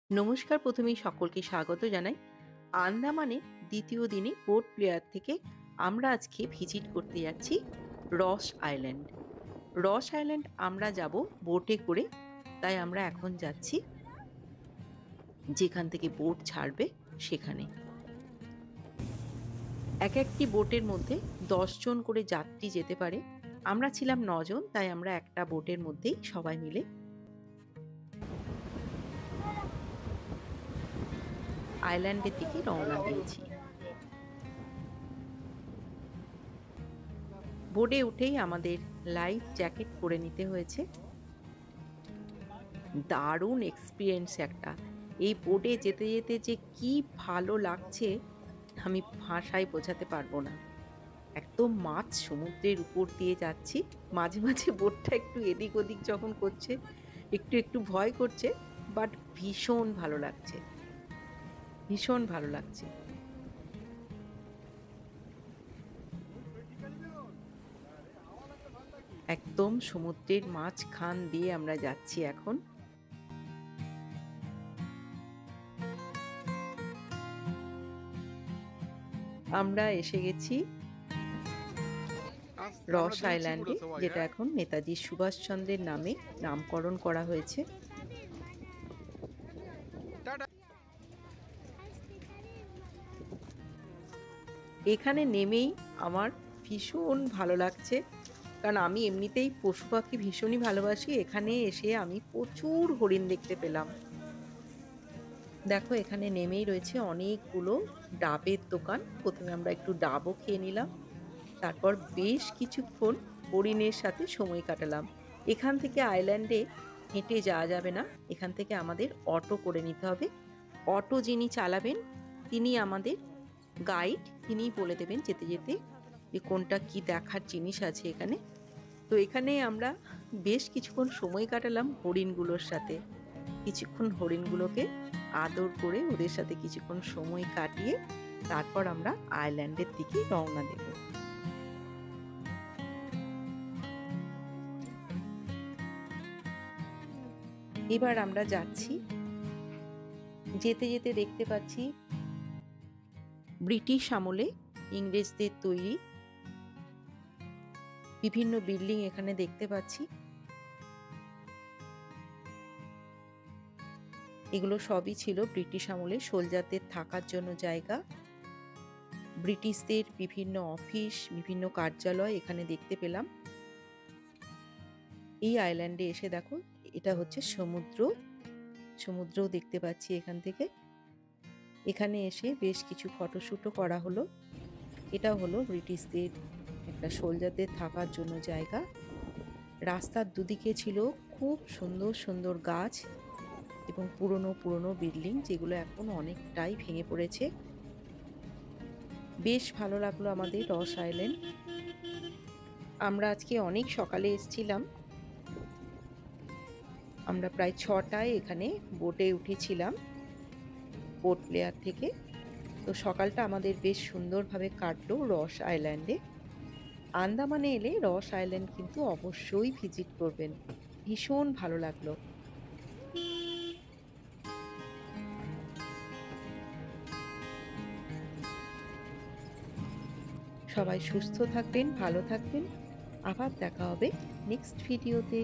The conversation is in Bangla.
নমস্কার, প্রথমেই সকলকে স্বাগত জানাই। আন্দামানের দ্বিতীয় দিনে পোর্ট ব্লেয়ার থেকে আমরা আজকে ভিজিট করতে যাচ্ছি রস আইল্যান্ড। রস আইল্যান্ড আমরা যাব বোটে করে। তাই আমরা এখন যাচ্ছি যেখান থেকে বোট ছাড়বে সেখানে। এক একটি বোটের মধ্যে ১০ জন করে যাত্রী যেতে পারে। আমরা ছিলাম ৯ জন, তাই আমরা একটা বোটের মধ্যেই সবাই মিলে আইল্যান্ডের দিকে রওনা দিয়েছি। বোটে উঠেই আমাদের লাইফ জ্যাকেট পরে নিতে হয়েছে। দারুণ এক্সপিরিয়েন্স একটা। এই বোটে যেতে যেতে যে কি ভালো লাগছে আমি ভাষায় বোঝাতে পারবো না। একদম মাঝ সমুদ্রের উপর দিয়ে যাচ্ছি। মাঝে মাঝে বোটটা একটু এদিক ওদিক যখন করছে একটু একটু ভয় করছে, বাট ভীষণ ভালো লাগছে, ভীষণ ভালো লাগছে। একদম সমুদ্রের মাঝখান দিয়ে আমরা যাচ্ছি এখন। আমরা এসে গেছি রস আইল্যান্ডে, যেটা এখন নেতাজি সুভাষচন্দ্রের নামে নামকরণ করা হয়েছে। এখানে নেমেই আমার ভীষণ ভালো লাগছে, কারণ আমি এমনিতেই পশু পাখি ভীষণই ভালোবাসি। এখানে এসে আমি প্রচুর হরিণ দেখতে পেলাম। দেখো, এখানে নেমেই রয়েছে অনেকগুলো ডাবের দোকান। প্রথমে আমরা একটু ডাবও খেয়ে নিলাম, তারপর বেশ কিছুক্ষণ হরিণের সাথে সময় কাটালাম। এখান থেকে আইল্যান্ডে হেঁটে যাওয়া যাবে না, এখান থেকে আমাদের অটো করে নিতে হবে। অটো যিনি চালাবেন তিনি আমাদের গাইড, তিনিই বলে দেবেন যেতে যেতে যে কোনটা কি দেখার জিনিস আছে এখানে। তো এখানে আমরা বেশ কিছুক্ষণ সময় কাটালাম হরিণগুলোর সাথে। কিছুক্ষণ হরিণগুলোকে আদর করে ওদের সাথে কিছুক্ষণ সময় কাটিয়ে তারপর আমরা আইল্যান্ডের দিকে রওনা দেব। এবার আমরা যাচ্ছি। যেতে যেতে দেখতে পাচ্ছি ব্রিটিশ আমলে ইংরেজদের তৈরি বিভিন্ন বিল্ডিং এখানে দেখতে পাচ্ছি। এগুলো সবই ছিল ব্রিটিশ আমলে সোলজারদের থাকার জন্য জায়গা। ব্রিটিশদের বিভিন্ন অফিস, বিভিন্ন কার্যালয় এখানে দেখতে পেলাম। এই আইল্যান্ডে এসে দেখো, এটা হচ্ছে সমুদ্র, সমুদ্রও দেখতে পাচ্ছি এখান থেকে। এখানে এসে বেশ কিছু ফটোশ্যুটও করা হলো। এটা হলো ব্রিটিশদের একটা সোলজারদের থাকার জন্য জায়গা। রাস্তার দুদিকে ছিল খুব সুন্দর সুন্দর গাছ এবং পুরনো পুরনো বিল্ডিং, যেগুলো এখন অনেকটাই ভেঙে পড়েছে। বেশ ভালো লাগলো আমাদের রস আইল্যান্ড। আমরা আজকে অনেক সকালে এসেছিলাম। আমরা প্রায় ৬টায় এখানে বোটে উঠেছিলাম পোর্ট ব্লেয়ার থেকে। তো সকালটা আমাদের বেশ সুন্দরভাবে কাটলো রস আইল্যান্ডে। আন্দামানে এলে রস আইল্যান্ড কিন্তু অবশ্যই ভিজিট করবেন, ভীষণ ভালো লাগলো। সবাই সুস্থ থাকবেন, ভালো থাকবেন। আবার দেখা হবে নেক্সট ভিডিওতে।